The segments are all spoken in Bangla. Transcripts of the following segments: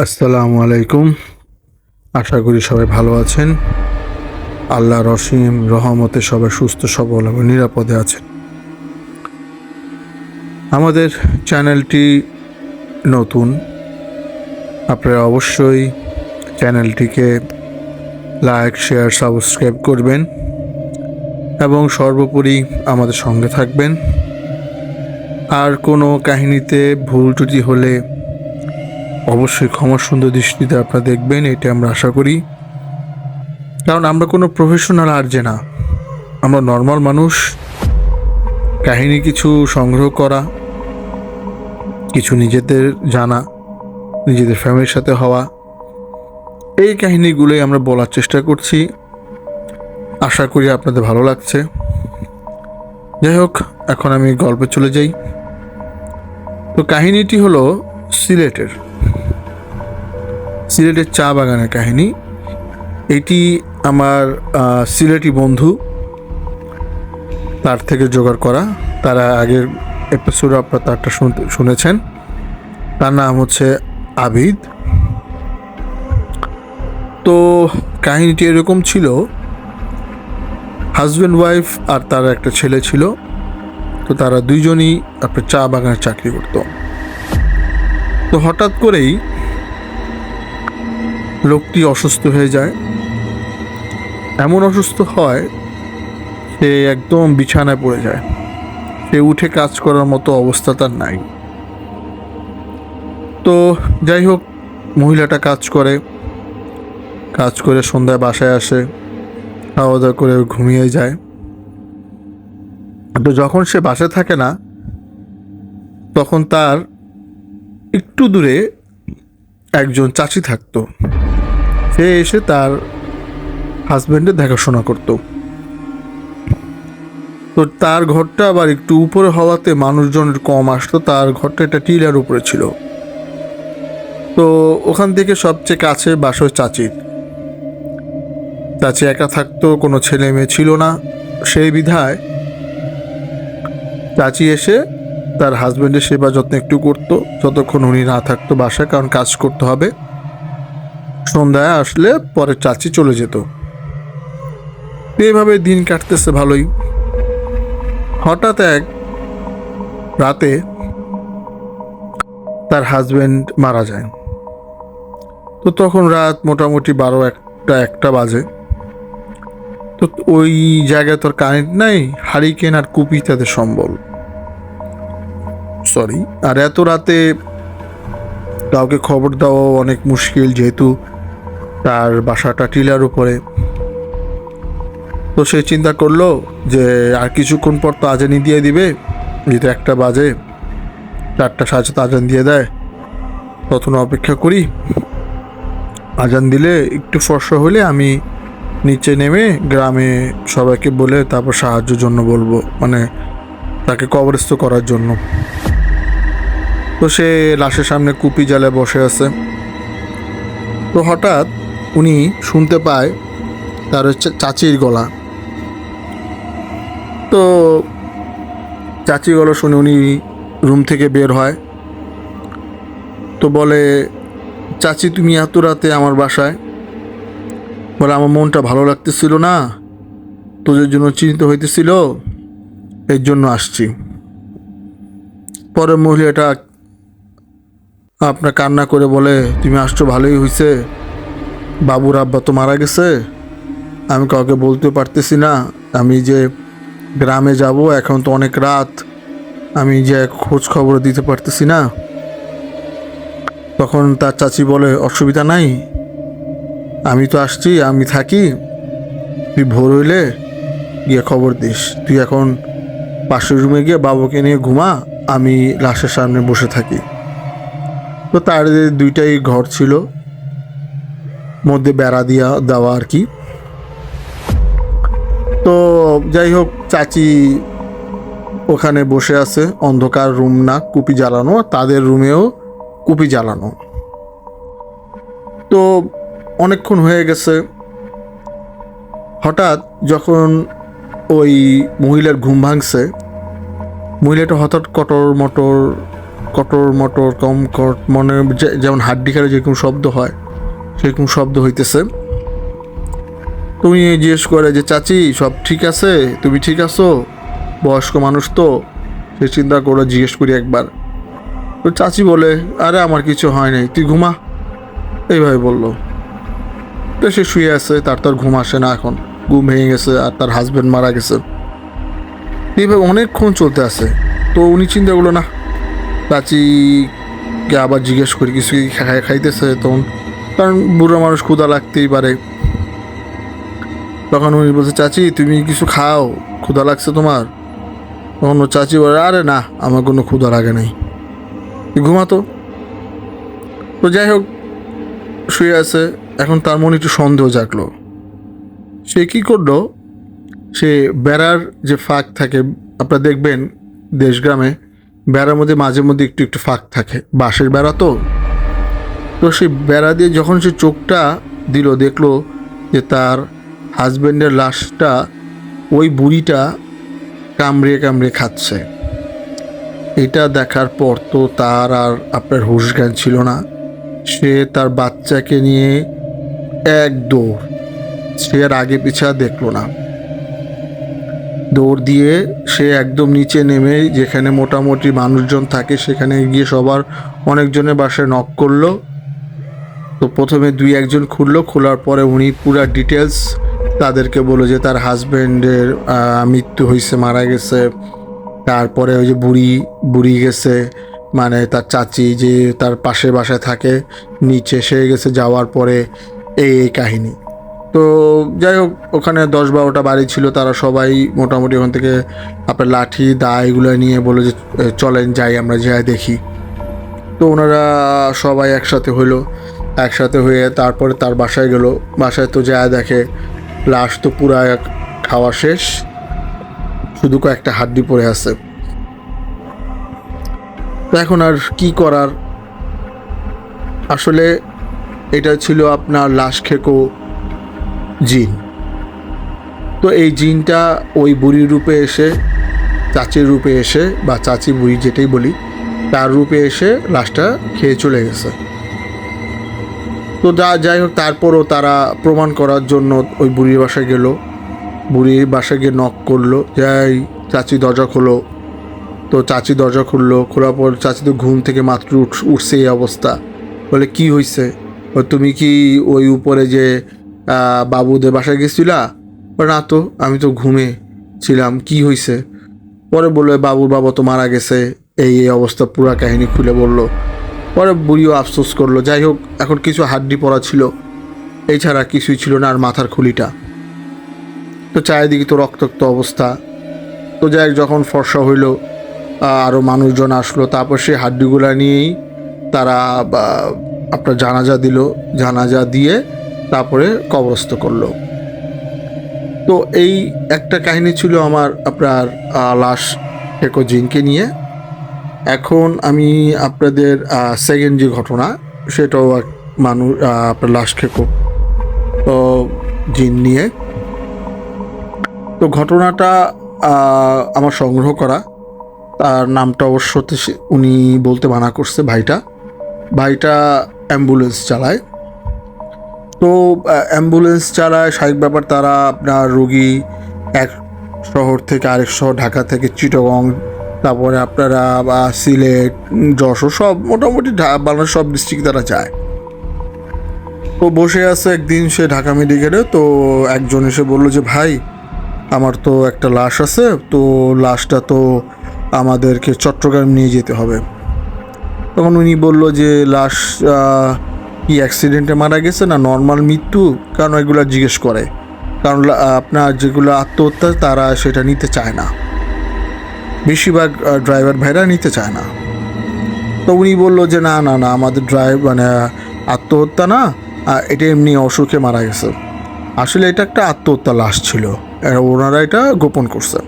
আসসালামু আলাইকুম। আশা করি সবাই ভালো আছেন। আল্লাহর অসীম রহমতে সবাই সুস্থ সবল এবং নিরাপদে আছেন। আমাদের চ্যানেলটি নতুন, আপনারা অবশ্যই চ্যানেলটিকে লাইক, শেয়ার, সাবস্ক্রাইব করবেন এবং সর্বোপরি আমাদের সঙ্গে থাকবেন। আর কোনো কাহিনীতে ভুল ত্রুটি হলে অবশ্যই ক্ষমা সুন্দর দৃষ্টিতে আপনারা দেখবেন, এটা আমরা আশা করি। কারণ আমরা কোনো প্রফেশনাল আরজে না, আমরা নর্মাল মানুষ। কাহিনী কিছু সংগ্রহ করা, কিছু নিজেদের জানা, নিজেদের ফ্যামিলির সাথে হওয়া, এই কাহিনীগুলোই আমরা বলার চেষ্টা করছি। আশা করি আপনাদের ভালো লাগছে। যাই হোক, এখন আমি গল্পে চলে যাই। তো কাহিনীটি হলো সিলেটের চা বাগানের কাহিনী। এটি আমার সিলেটি বন্ধু তার থেকে জোগাড় করা। তারা আগের এপিসোডে আপনারা তারটা শুনেছেন। তার নাম হচ্ছে আবিদ। তো কাহিনীটি এরকম ছিল, হাজব্যান্ড ওয়াইফ আর তার একটা ছেলে ছিল। তো তারা দুইজনই আপনার চা বাগানে চাকরি করত। তো হঠাৎ করেই লোকটি অসুস্থ হয়ে যায়। এমন অসুস্থ হয় সে একদম বিছানায় পড়ে যায়। সে উঠে কাজ করার মতো অবস্থা তার নাই। তো যাই হোক, মহিলাটা কাজ করে সন্ধ্যায় বাসায় আসে, খাওয়া দাওয়া করে ঘুমিয়ে যায়। তো যখন সে বাসায় থাকে না, তখন তার একটু দূরে একজন চাচি থাকতো। সে এসে তার হাজব্যান্ডের দেখাশোনা করত। তো তার ঘরটা আবার একটু উপরে হওয়াতে মানুষজনের কম আসতো। তার ঘরটা একটা টিলার উপরে ছিল। তো ওখান থেকে সবচেয়ে কাছে বাসা চাচির। চাচি একা থাকতো, কোনো ছেলে মেয়ে ছিল না। সেই বিধায় চাচি এসে তার হাজব্যান্ডের সেবা যত্ন একটু করতো যতক্ষণ উনি না থাকতো বাসায়, কারণ কাজ করতে হবে। সন্ধ্যায় আসলে পরে চাচি চলে যেত। এইভাবে দিন কাটতেছে ভালোই। হঠাৎ এক রাতে তার হাজব্যান্ড মারা যায়। তো তখন রাত মোটামুটি 12-1টা বাজে। তো ওই জায়গায় তোর কারেন্ট নাই, হারিকেন আর কুপি তাদের সম্বল। আর এত রাতে কাউকে খবর দেওয়া অনেক মুশকিল, যেহেতু তার বাসাটা টিলার উপরে। তো সে চিন্তা করলো যে আর কিছুক্ষণ পর তো আজানি দিয়ে দিবে, যেহেতু 1টা বাজে, 4টা-4:30 আজান দিয়ে দেয়। তখন অপেক্ষা করি, আজান দিলে একটু ফর্সা হলে আমি নিচে নেমে গ্রামে সবাইকে বলে তারপর সাহায্যের জন্য বলবো, মানে তাকে কবরস্থ করার জন্য। তো সে লাশের সামনে কুপি জ্বালায় বসে আছে। তো হঠাৎ উনি শুনতে পায় তার হচ্ছে চাচির গলা। তো চাচির গলা শুনে উনি রুম থেকে বের হয়। তো বলে, চাচি তুমি এত রাতে আমার বাসায়? বলে, আমার মনটা ভালো লাগতেছিল না, তোদের জন্য চিন্তিত হইতেছিল, এর জন্য আসছি। পরে মহিলাটা আপনার কান্না করে বলে, তুমি আসছো ভালোই হয়েছে, বাবুর আব্বা তো মারা গেছে, আমি কাউকে বলতে পারতেছি না, আমি যে গ্রামে যাব, এখন তো অনেক রাত, আমি যে খোঁজ খবর দিতে পারতেছি না। তখন তার চাচি বলে, অসুবিধা নাই, আমি তো আসছি, আমি থাকি, তুই ভোর হইলে গিয়ে খবর দিস। তুই এখন পাশের রুমে গিয়ে বাবুকে নিয়ে ঘুমা, আমি লাশের সামনে বসে থাকি। তো তার 2টাই ঘর ছিল, মধ্যে বেড়া দেওয়া আর কি। তো যাই হোক, চাচি ওখানে বসে আছে, অন্ধকার রুম না, কুপি জ্বালানো, তাদের রুমেও কুপি জ্বালানো। তো অনেকক্ষণ হয়ে গেছে। হঠাৎ যখন ওই মহিলার ঘুম ভাঙছে, মহিলাটা হঠাৎ কটর মটর কটর মটর কম মনে যেমন হাড্ডি খেলে যেরকম শব্দ হয় সেরকম শব্দ হইতেছে। তুমি জিজ্ঞেস করে যে চাচি সব ঠিক আছে, তুমি ঠিক আছো? বয়স্ক মানুষ তো, সে চিন্তা করে জিজ্ঞেস করি একবার। তো চাচি বলে আরে আমার কিছু হয় নাই, তুই ঘুমা, এইভাবে বললো। তো সে শুয়ে আছে, তার ঘুম আসে না, এখন ঘুম ভেঙে গেছে আর তার হাজব্যান্ড মারা গেছে। এইভাবে অনেকক্ষণ চলতে আছে। তো উনি চিন্তা করলো না, চাচিকে আবার জিজ্ঞেস করি কিছু কি খাইতেছে তখন, কারণ বুড়ো মানুষ ক্ষুধা লাগতেই পারে। তখন উনি বলছে চাচি তুমি কিছু খাও, ক্ষুধা লাগছে তোমার? তখন ও চাচি বলে আরে না, আমার কোনো ক্ষুধা লাগে নাই, ঘুমাতো। তো যাই হোক, শুয়ে আছে। এখন তার মনে একটু সন্দেহ জাগলো। সে কী করলো, সে বেড়ার যে ফাঁক থাকে, আপনারা দেখবেন দেশ গ্রামে বেড়ার মধ্যে মাঝে মধ্যে একটু একটু ফাঁক থাকে, বাঁশের বেড়া তো। তো সেই বেড়া দিয়ে যখন সে চোখটা দিল, দেখলো যে তার হাজব্যান্ডের লাশটা ওই বুড়িটা কামড়িয়ে কামড়িয়ে খাচ্ছে। এটা দেখার পর তো তার আর আপনার হুঁশ জ্ঞান ছিল না। সে তার বাচ্চাকে নিয়ে এক দৌড়, সে আর আগে পিছা দেখলো না, দৌড় দিয়ে সে একদম নিচে নেমে যেখানে মোটামুটি মানুষজন থাকে সেখানে গিয়ে সবার অনেকজনের বাসায় নক করলো। তো প্রথমে দুই একজন খুললো, খোলার পরে উনি পুরা ডিটেলস তাদেরকে বললো যে তার হাজব্যান্ডের মৃত্যু হয়েছে, মারা গেছে। তারপরে ওই যে বুড়ি গেছে, মানে তার চাচি যে তার পাশের বাসায় থাকে নিচে, সে গেছে, যাওয়ার পরে এই কাহিনী। তো যাই হোক, ওখানে 10-12টা বাড়ি ছিল, তারা সবাই মোটামুটি ওখান থেকে আপনার লাঠি দা এগুলো নিয়ে বলে যে চলেন যাই, আমরা যাই দেখি। তো ওনারা সবাই একসাথে হইলো, একসাথে হয়ে তারপরে তার বাসায় গেল। বাসায় তো যা দেখে লাশ তো পুরা খাওয়া শেষ, শুধু কয়েকটা হাড্ডি পড়ে আছে। তো এখন আর কি করার, আসলে এটা ছিল আপনার লাশ খেকো জিন। তো এই জিনটা ওই বুড়ির রূপে এসে, চাচির রূপে এসে, বা চাচি বুড়ি যেটাই বলি, তার রূপে এসে লাশটা খেয়ে চলে গেছে। তো যাই হোক, তারপরও তারা প্রমাণ করার জন্য ওই বুড়ির বাসায় গেল। বুড়ির বাসায় গিয়ে নক করলো, যাই চাচি দরজা খোলো। তো চাচি দরজা খুললো, খোলার পর চাচি তো ঘুম থেকে মাত্র উঠছে এই অবস্থা। বলে কি হয়েছে? তুমি কি ওই উপরে যে বাবুদের বাসায় গেছিলা? না তো, আমি তো ঘুমে ছিলাম, কি হয়েছে? পরে বললো বাবুর বাবা তো মারা গেছে, এই অবস্থা, পুরা কাহিনী খুলে বললো। পরে বুড়িও আফসোস করলো। যাই হোক, এখন কিছু হাড্ডি পড়া ছিল, এছাড়া কিছুই ছিল না, আর মাথার খুলিটা। তো চারিদিকে তো রক্তাক্ত অবস্থা। তো যাই হোক, যখন ফর্সা হইল, আরও মানুষজন আসলো, তারপর সেই হাড্ডিগুলা নিয়েই তারা আপনার জানাজা দিল, জানাজা দিয়ে তারপরে কবরস্থ করলো। তো এই একটা কাহিনী ছিল আমার আপনার লাশ খেকো জিনকে নিয়ে। এখন আমি আপনাদের সেকেন্ড যে ঘটনা, সেটাও মানুষ আপনার লাশ খেকো জিন নিয়ে। তো ঘটনাটা আমার সংগ্রহ করা, তার নামটা অবশ্য উনি বলতে মানা করছে। ভাইটা অ্যাম্বুলেন্স চালায়। তো অ্যাম্বুলেন্স চালায়, স্বাভাবিক ব্যাপার, তারা আপনার রোগী এক শহর থেকে আরেক শহর, ঢাকা থেকে চিটাগং, তারপরে আপনারা সিলেট, যশোর, সব মোটামুটি বাংলাদেশ সব ডিস্ট্রিক্ট তারা যায়। তো বসে আছে একদিন সে ঢাকা মেডিকেলে। তো একজন এসে বললো যে ভাই, আমার তো একটা লাশ আছে, তো লাশটা তো আমাদেরকে চট্টগ্রাম নিয়ে যেতে হবে। তখন উনি বললো যে লাশ কি অ্যাক্সিডেন্টে মারা গেছে না নর্মাল মৃত্যু, কারণ এগুলো জিজ্ঞেস করে, কারণ আপনার যেগুলো আত্মহত্যা তারা সেটা নিতে চায় না, বেশিরভাগ ড্রাইভার ভাইরা নিতে চায় না। তো উনি বললো যে না না না, আমাদের মানে আত্মহত্যা না, এটা এমনি অসুখে মারা গেছে। আসলে এটা একটা আত্মহত্যা লাশ ছিল, ওনারা এটা গোপন করছে।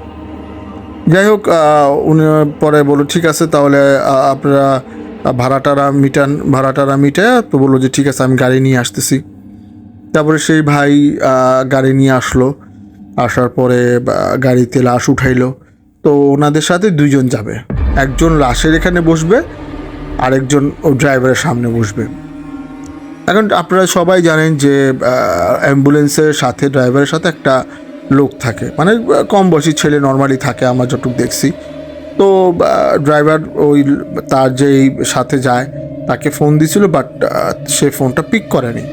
যাই হোক, উনি পরে বললো ঠিক আছে, তাহলে আপনারা ভাড়াটারা মিটায়। তো বললো যে ঠিক আছে, আমি গাড়ি নিয়ে আসতেছি। তারপরে সেই ভাই গাড়ি নিয়ে আসলো, আসার পরে গাড়িতে লাশ উঠাইলো। তো ওনাদের সাথে দুইজন যাবে, একজন লাশের এখানে বসবে, আরেকজন ও ড্রাইভারের সামনে বসবে। এখন আপনারা সবাই জানেন যে অ্যাম্বুলেন্সের সাথে ড্রাইভারের সাথে একটা লোক থাকে, মানে কম বয়সী ছেলে নর্মালি থাকে আমরা যতটুকু দেখছি। তো ড্রাইভার ওই তার যেই সাথে যায় তাকে ফোন দিছিল, বাট সে ফোনটা পিক করেনি।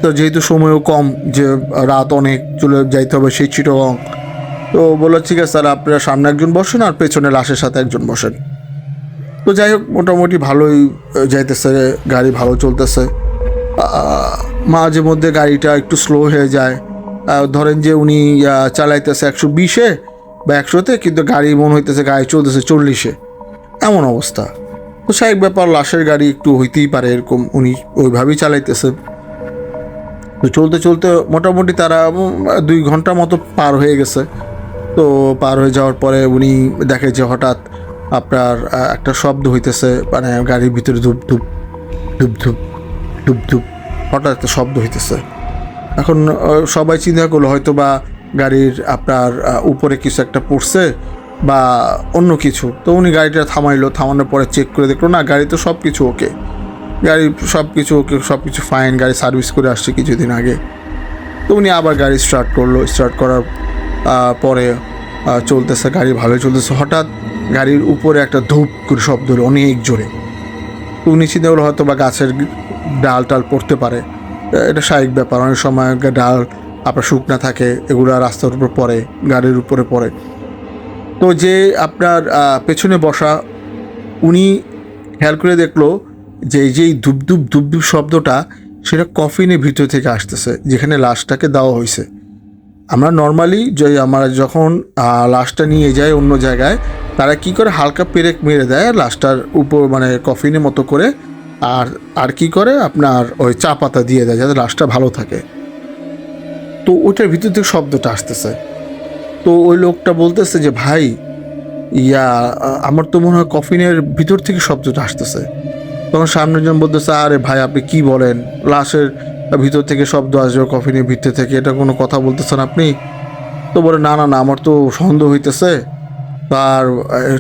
তো যেহেতু সময়ও কম, যে রাত অনেক, চলে যাইতে হবে সেই চিটাগং, তো বললো ঠিক আছে স্যার আপনারা সামনে একজন বসেন আর পেছনে লাশের সাথে একজন বসেন। তো যাই হোক মোটামুটি ভালোই যাইতেছে, গাড়ি ভালো চলতেছে। মাঝে মধ্যে গাড়িটা একটু স্লো হয়ে যায়। ধরেন যে উনি চালাইতেছে 120-এ বা 100-তে, কিন্তু গাড়ি মনে হইতেছে গাড়ি চলতেছে 40-এ, এমন অবস্থা। তো স্বাভাবিক ব্যাপার, লাশের গাড়ি একটু হইতেই পারে এরকম, উনি ওইভাবেই চালাইতেছে। তো চলতে চলতে মোটামুটি তারা 2 ঘন্টার মতো পার হয়ে গেছে। তো পার হয়ে যাওয়ার পরে উনি দেখে যে হঠাৎ আপনার একটা শব্দ হইতেছে, মানে গাড়ির ভিতরে ধূপ ধূপ ধূপ ধূপ ধূপ ধূপ, হঠাৎ একটা শব্দ হইতেছে। এখন সবাই চিন্তা করলো হয়তো বা গাড়ির আপনার উপরে কিছু একটা পড়ছে বা অন্য কিছু। তো উনি গাড়িটা থামাইলো, থামানোর পরে চেক করে দেখলো না, গাড়ি তো সব কিছু ওকে, গাড়ি সব কিছু ওকে, সব কিছু ফাইন, গাড়ি সার্ভিস করে আসছে কিছুদিন আগে। তো উনি আবার গাড়ি স্টার্ট করলো, স্টার্ট করার পরে চলতেছে, গাড়ি ভালোই চলতেছে। হঠাৎ গাড়ির উপরে একটা ধূপ করে শব্দ হলো অনেক জোরে। তো উনি চিন্তা করলো হয়তো বা গাছের ডাল টাল পড়তে পারে, এটা স্বাভাবিক ব্যাপার, অনেক সময় ডাল আপনার শুকনা থাকে, এগুলো রাস্তার উপর পড়ে, গাড়ির উপরে পড়ে। তো যে আপনার পেছনে বসা উনি খেয়াল করে দেখলো যে যেই ধূপ ধূপ ধূপ ধূপ শব্দটা, সেটা কফিনের ভিতর থেকে আসতেছে যেখানে লাশটাকে দেওয়া হয়েছে। আমরা নর্মালি যে আমরা যখন লাশটা নিয়ে যাই অন্য জায়গায়, তারা কি করে হালকা পেরেক মেরে দেয় লাশটার উপর, মানে কফিনের মতো করে, আর কি করে আপনার ওই চা পাতা দিয়ে দেয় যাতে লাশটা ভালো থাকে। তো ওইটার ভিতর থেকে শব্দটা আসতেছে। তো ওই লোকটা বলতেছে যে ভাই আমার তো মনে হয় কফিনের ভিতর থেকে শব্দটা আসতেছে। তখন সামনের জন বলতেছে আরে ভাই আপনি কি বলেন, লাশের ভিতর থেকে শব্দ আসবে কফিনের ভিতর থেকে, এটা কোনো কথা বলতেছেন আপনি? তো বলে না না না, আমার তো সন্দেহ হইতেছে। তার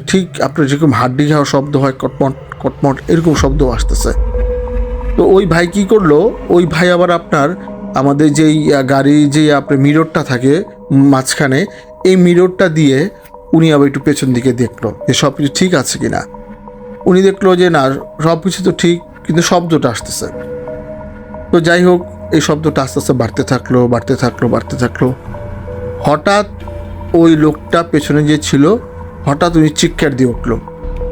ঠিক আপনার যেরকম হাড্ডি খাওয়ার শব্দ হয়, কটমট কটমট এরকম শব্দ আসতেছে। তো ওই ভাই কি করলো, ওই ভাই আবার আপনার আমাদের যেই গাড়ি যে আপনার মিররটা থাকে মাঝখানে, এই মিররটা দিয়ে উনি আবার একটু পেছন দিকে দেখলো যে সব কিছু ঠিক আছে কিনা। উনি দেখলো যে না, সব কিছু তো ঠিক, কিন্তু শব্দটা আসতেছে। তো যাই হোক, এই শব্দটা আস্তে আস্তে বাড়তে থাকলো বাড়তে থাকলো বাড়তে থাকলো। হঠাৎ ওই লোকটা পেছনে যে ছিল, হঠাৎ উনি চিৎকার দিয়ে উঠলো।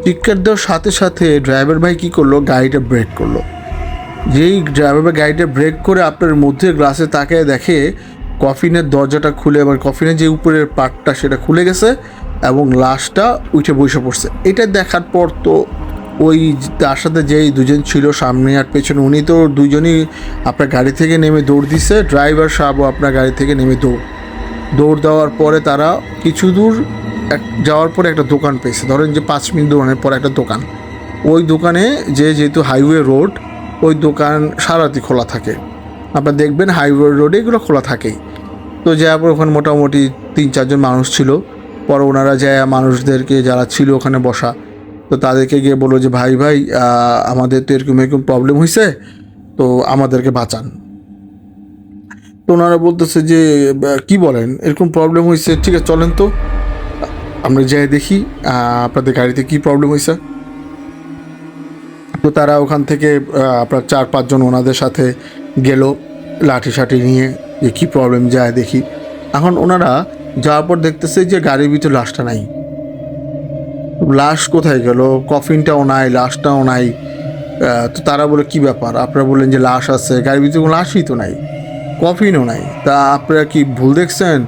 চিৎকার দেওয়ার সাথে সাথে ড্রাইভার ভাই কী করলো, গাড়িটা ব্রেক করলো। যেই ড্রাইভার ভাই গাড়িটা ব্রেক করে আপনার মধ্যে গ্লাসে তাকায় দেখে কফিনের দরজাটা খুলে, মানে কফিনের যে উপরের পার্টটা সেটা খুলে গেছে এবং লাশটা উঠে বসে পড়ছে। এটা দেখার পর তো ওই তার সাথে যেই দুজন ছিল সামনে আর পেছনে, উনি তো দুজনই আপনার গাড়ি থেকে নেমে দৌড় দিছে। ড্রাইভার সাহেবও আপনার গাড়ি থেকে নেমে দৌড় দেওয়ার পরে তারা কিছু দূর যাওয়ার পরে একটা দোকান পেয়েছে, ধরেন যে 5 মিনিট দৌড়ানোর পর একটা দোকান। ওই দোকানে যেহেতু হাইওয়ে রোড, ওই দোকান সারাতি খোলা থাকে, আপনার দেখবেন হাইওয়ে রোডে এগুলো খোলা থাকেই। তো যাওয়ার পর ওখানে মোটামুটি 3-4 জন মানুষ ছিল। পরে ওনারা যায় মানুষদেরকে যারা ছিল ওখানে বসা, তো তাদেরকে গিয়ে বললো যে ভাই ভাই আমাদের তো এরকম এরকম প্রবলেম হয়েছে, তো আমাদেরকে বাঁচান। তো ওনারা বলতেছে যে কি বলেন, এরকম প্রবলেম হয়েছে, ঠিক আছে চলেন তো আমরা যাই দেখি আপনাদের গাড়িতে কি প্রবলেম হয়েছে। তো তারা ওখান থেকে আপনার 4-5 জন ওনাদের সাথে গেল লাঠি সাঠি নিয়ে, যে কী প্রবলেম যায় দেখি। এখন ওনারা যাওয়ার পর দেখতেছে যে গাড়ির ভিতরে লাশটা নাই। লাশ কোথায় গেল, কফিনটাও নাই, লাশটাও নাই। তো তারা বলে কি ব্যাপার, আপনারা বললেন যে লাশ আছে, গাড়ির ভিতরে কোনো লাশই তো নাই, কফিনও নাই, তা আপনারা কি ভুল দেখছেন?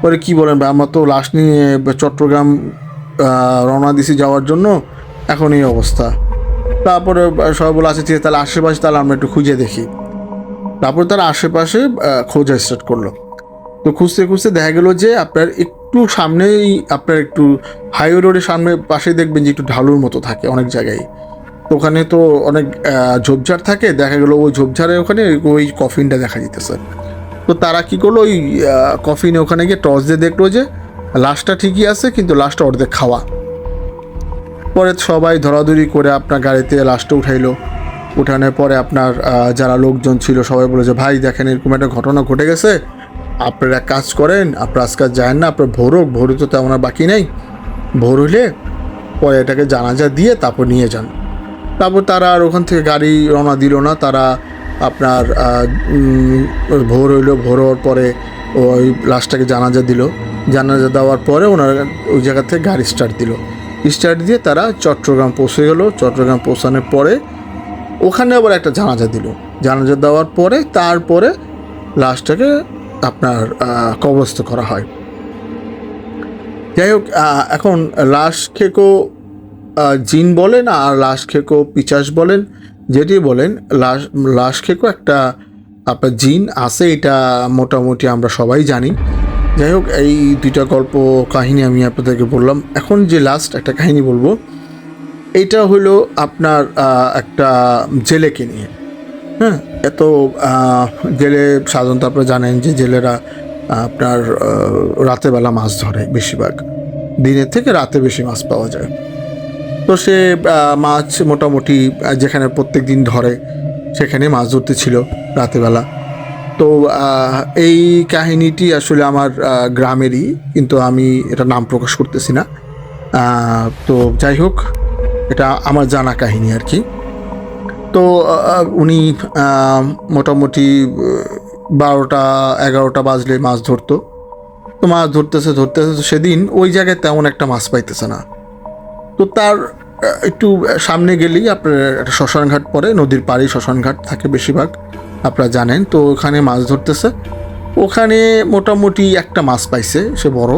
পরে কি বলেন ভাই, আমরা তো লাশ নিয়ে চট্টগ্রাম রওনা দিছি যাওয়ার জন্য, এখন এই অবস্থা। তারপরে সবাই বলে আছে ঠিক আছে, তাহলে আশেপাশে তাহলে আমরা একটু খুঁজে দেখি। তারপর তারা আশেপাশে খোঁজা স্টার্ট করলো। তো খুঁজতে খুঁজতে দেখা গেলো যে আপনার একটু সামনেই, আপনার একটু হাইওয়ে রোডের সামনে পাশে দেখবেন যে একটু ঢালুর মতো থাকে অনেক জায়গায়। তো ওখানে তো অনেক ঝোপঝাড় থাকে, দেখা গেলো ওই ঝোপঝাড়ের ওখানে ওই কফিনটা দেখা যেতেছে। তো তারা কী করলো, ওই কফিনে ওখানে গিয়ে টর্চ দিয়ে দেখলো যে লাশটা ঠিকই আছে, কিন্তু লাশটা অর্ধেক খাওয়া। পরে সবাই ধরাধরি করে আপনার গাড়িতে লাশটা উঠাইলো। উঠানোর পরে আপনার যারা লোকজন ছিল সবাই বলে যে ভাই দেখেন এরকম একটা ঘটনা ঘটে গেছে, আপনারা এক কাজ করেন, আপনার আজকাল যায় না, আপনার ভোরও তো তেমন আর বাকি নেই, ভোর হইলে পরে এটাকে জানাজা দিয়ে তারপর নিয়ে যান। তারপর তারা আর ওখান থেকে গাড়ি রওনা দিল না। তারা আপনার ভোর হইলো, ভোর হওয়ার পরে ওই লাশটাকে জানাজা দিল। জানাজা দেওয়ার পরে ওনারা ওই জায়গা থেকে গাড়ি স্টার্ট দিয়ে তারা চট্টগ্রাম পৌঁছে গেল। চট্টগ্রাম পৌঁছানোর পরে ওখানে আবার একটা জানাজা দিল। জানাজা দেওয়ার পরে তারপরে লাশটাকে আপনার কবরস্থ করা হয়। যাই হোক, এখন লাশ খেকো জিন বলেন আর লাশ খেকো পিচাস বলেন, যেটি বলেন, লাশ খেকো একটা আপনার জিন আছে, এটা মোটামুটি আমরা সবাই জানি। যাই হোক, এই দুইটা গল্প কাহিনী আমি আপনাদেরকে বললাম। এখন যে লাস্ট একটা কাহিনী বলবো, এইটা হলো আপনার একটা জেলেকে নিয়ে। হ্যাঁ, এত জেলে সাধারণত আপনারা জানেন যে জেলেরা আপনার রাতেরবেলা মাছ ধরে, বেশিরভাগ দিনের থেকে রাতে বেশি মাছ পাওয়া যায়। তো সে মাছ মোটামুটি যেখানে প্রত্যেক দিন ধরে সেখানে মাছ ধরতে ছিল রাতেরবেলা। তো এই কাহিনীটি আসলে আমার গ্রামেরই, কিন্তু আমি এটা নাম প্রকাশ করতেছি না। তো যাই হোক, এটা আমার জানা কাহিনী আর কি। তো উনি মোটামুটি 12টা-11টা বাজলে মাছ ধরতো। তো মাছ ধরতেছে তো সেদিন ওই জায়গায় তেমন একটা মাছ পাইতেছে না। তো তার একটু সামনে গেলেই আপনার একটা শ্মশানঘাট পড়ে, নদীর পাড়ে শ্মশানঘাট থাকে বেশিরভাগ, আপনারা জানেন। তো ওখানে মাছ ধরতেছে, ওখানে মোটামুটি একটা মাছ পাইছে, সে বড়।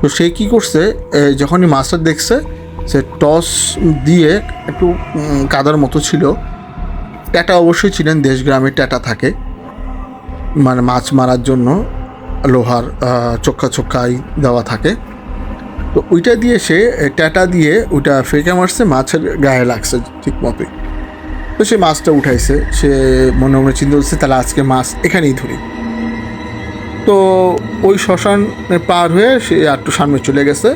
তো সে কী করছে, যখনই মাছটা দেখছে সে টস দিয়ে, একটু কাদার মতো ছিল, ট্যাটা অবশ্যই ছিলেন, দেশ গ্রামে ট্যাটা থাকে, মানে মাছ মারার জন্য লোহার চোক্কাই দেওয়া থাকে। তো ওইটা দিয়ে সে ট্যাটা দিয়ে ওইটা ফেঁকে মারছে, মাছের গায়ে লাগছে ঠিক মতোই। তো সে মাছটা উঠাইছে, সে মনে মনে চিন্তা করছে তাহলে আজকে মাছ এখানেই ধরি। তো ওই শ্মশানে পার হয়ে সে একটু সামনে চলে গেছে।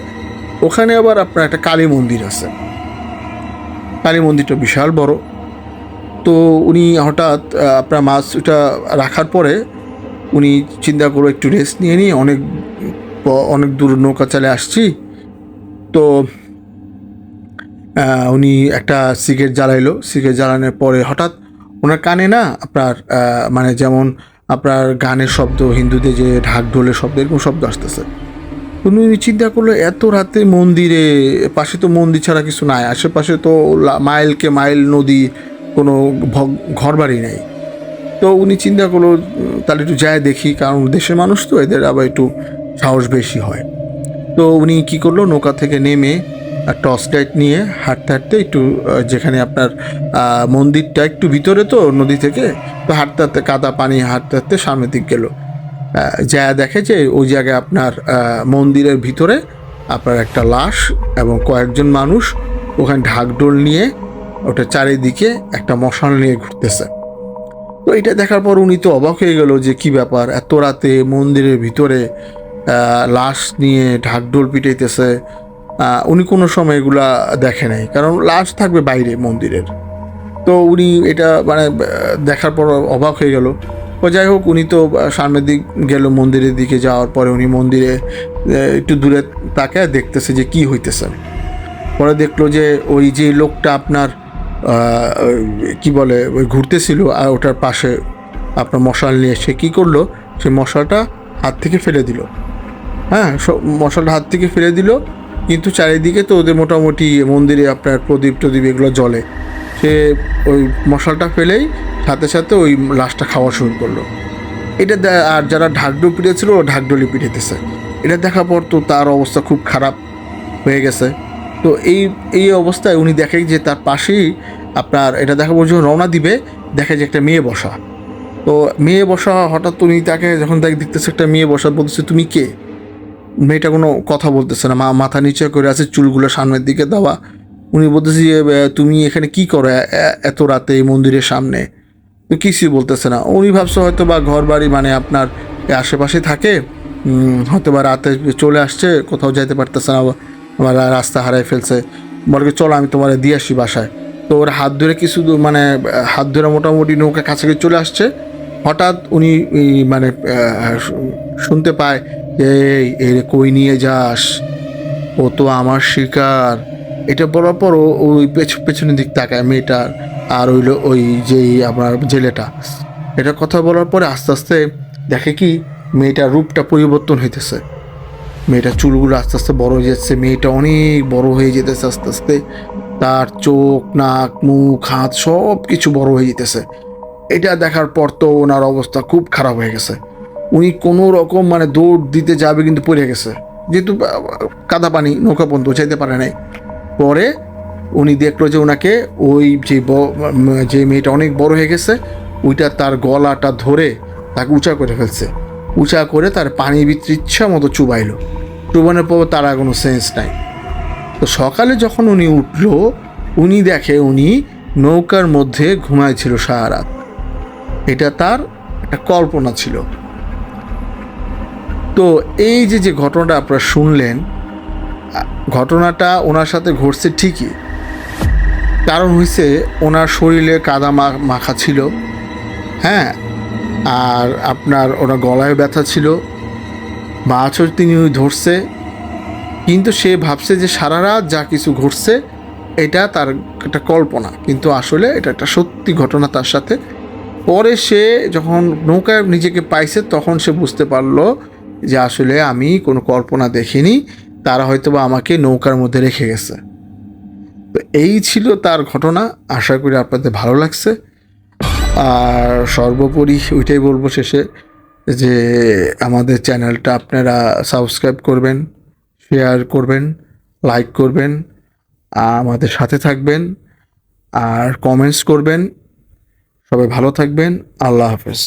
ওখানে আবার আপনার একটা কালী মন্দির আছে, কালী মন্দিরটা বিশাল বড়। তো উনি হঠাৎ আপনার মাছ ওটা রাখার পরে উনি চিন্তা করে একটু রেস্ট নিয়ে অনেক দূর নৌকা চালে আসছি। তো উনি একটা সিগারেট জ্বালাইলো। সিগারেট জ্বালানোর পরে হঠাৎ ওনার কানে না আপনার মানে যেমন আপনার গানের শব্দ, হিন্দুদের যে ঢাক ঢোলের শব্দ, এরকম শব্দ আসতেছে। উনি চিন্তা করলো এত রাতে মন্দিরে, পাশে তো মন্দির ছাড়া কিছু নাই, আশেপাশে তো মাইলকে মাইল নদী, কোনো ঘরবাড়ি নেই। তো উনি চিন্তা করলো তাহলে একটু যায় দেখি, কারণ দেশের মানুষ তো, এদের আবার একটু সাহস বেশি হয়। তো উনি কী করলো, নৌকা থেকে নেমে টর্চ লাইট নিয়ে হাঁটতে হাঁটতে একটু, যেখানে আপনার মন্দিরটা একটু ভিতরে তো নদী থেকে, তো হাঁটতে হাঁটতে কাদা পানি হাঁটতে হাঁটতে সামনের দিক গেল। যা দেখে যে ওই জায়গায় আপনার মন্দিরের ভিতরে আপনার একটা লাশ এবং কয়েকজন মানুষ ওখানে ঢাকঢোল নিয়ে ওটা চারিদিকে একটা মশাল নিয়ে ঘুরতেছে। তো এটা দেখার পর উনি তো অবাক হয়ে গেল যে কি ব্যাপার, এত রাতে মন্দিরের ভিতরে লাশ নিয়ে ঢাকঢোল পিটাইতেছে। উনি কোনো সময় এগুলা দেখে নাই, কারণ লাশ থাকবে বাইরে মন্দিরের। তো উনি এটা মানে দেখার পর অবাক হয়ে গেল। তো যাই হোক, উনি তো সামনের দিক গেল, মন্দিরের দিকে যাওয়ার পরে উনি মন্দিরে একটু দূরে তাকায় দেখতেছে যে কি হইতেছে। পরে দেখলো যে ওই যে লোকটা আপনার কি বলে ওই ঘুরতেছিল, আর ওটার পাশে আপনার মশাল নিয়ে সে কী করলো, সে মশালটা হাত থেকে ফেলে দিল। হ্যাঁ, মশালটা হাত থেকে ফেলে দিল, কিন্তু চারিদিকে তো ওদের মোটামুটি মন্দিরে আপনার প্রদীপ এগুলো জ্বলে। সে ওই মশালটা ফেলেই সাথে সাথে ওই লাশটা খাওয়া শুরু করলো। এটা আর যারা ঢাকঢোল পিটেছিল ও ঢাকঢোলি পিটেতেছে। এটা দেখার পর তো তার অবস্থা খুব খারাপ হয়ে গেছে। তো এই অবস্থায় উনি দেখে যে তার পাশেই আপনার, এটা দেখা পর্যন্ত রওনা দিবে, দেখে যে একটা মেয়ে বসা। তো মেয়ে বসা, হঠাৎ উনি তাকে যখন দেখতেছে একটা মেয়ে বসা, বলতেছে তুমি কে? মেয়েটা কোনো কথা বলতেছে না, মাথা নিচে করে আছে, চুলগুলো সামনের দিকে দেওয়া। উনি বলতেছে যে তুমি এখানে কি করো এত রাতে এই মন্দিরের সামনে? তো কিছুই বলতেছে না। উনি ভাবছে হয়তো বা ঘর বাড়ি মানে আপনার আশেপাশে থাকে, হয়তো বা রাতে চলে আসছে, কোথাও যাইতে পারতেছে না, আমার রাস্তা হারাই ফেলছে। বলে কি, চলো আমি তোমার দিয়ে আসি বাসায়। তো ওর হাত ধরে কিছু মানে হাত ধরে মোটামুটি নৌকা কাছাকাছি চলে আসছে। হঠাৎ উনি মানে শুনতে পায় যে এর কই নিয়ে যাস, ও তো আমার শিকার। এটা বলার পর ওই পেছনের দিক তাকায় মেয়েটার আর হইলো ওই যেই আপনার জেলেটা। এটা কথা বলার পরে আস্তে আস্তে দেখে কি মেয়েটার রূপটা পরিবর্তন হইতেছে, মেয়েটার চুলগুলো আস্তে আস্তে বড় হয়ে যাচ্ছে, মেয়েটা অনেক বড় হয়ে যেতেছে আস্তে আস্তে, তার চোখ নাক মুখ হাত সব কিছু বড় হয়ে যেতেছে। এটা দেখার পর তো ওনার অবস্থা খুব খারাপ হয়ে গেছে। উনি কোনো রকম মানে দৌড় দিতে যাবে কিন্তু পড়ে গেছে, যেহেতু কাদা পানি, নৌকা পর্যন্ত চাইতে পারে নাই। পরে উনি দেখলো যে ওনাকে ওই যে মেয়েটা অনেক বড় হয়ে গেছে ওইটা তার গলাটা ধরে তাকে উঁচা করে ফেলছে, উঁচা করে তার পানির ভিতরে ইচ্ছা মতো চুবাইলো। চুবানোর পর তার আর কোনো সেন্স নাই। তো সকালে যখন উনি উঠলো, উনি দেখে উনি নৌকার মধ্যে ঘুমাইছিল সারা রাত। এটা তার একটা কল্পনা ছিল। তো এই যে ঘটনাটা আপনারা শুনলেন, ঘটনাটা ওনার সাথে ঘটছে ঠিকই, কারণ হয়েছে ওনার শরীরে কাদা মাখা ছিল, হ্যাঁ, আর আপনার ওনার গলায় ব্যথা ছিল, মাছও তিনি ধরছে, কিন্তু সে ভাবছে যে সারা রাত যা কিছু ঘটছে এটা তার একটা কল্পনা, কিন্তু আসলে এটা একটা সত্যি ঘটনা তার সাথে। পরে সে যখন নৌকায় নিজেকে পাইছে তখন সে বুঝতে পারলো যে আসলে আমি কোনো কল্পনা দেখিনি, তারা হয়তো বা আমাকে নৌকার মধ্যে রেখে গেছে। তো এই ছিল তার ঘটনা। আশা করি আপনাদের ভালো লাগছে। আর সর্বোপরি ওইটাই বলবো শেষে যে আমাদের চ্যানেলটা আপনারা সাবস্ক্রাইব করবেন, শেয়ার করবেন, লাইক করবেন, আমাদের সাথে থাকবেন আর কমেন্টস করবেন। সবাই ভালো থাকবেন। আল্লাহ হাফেজ।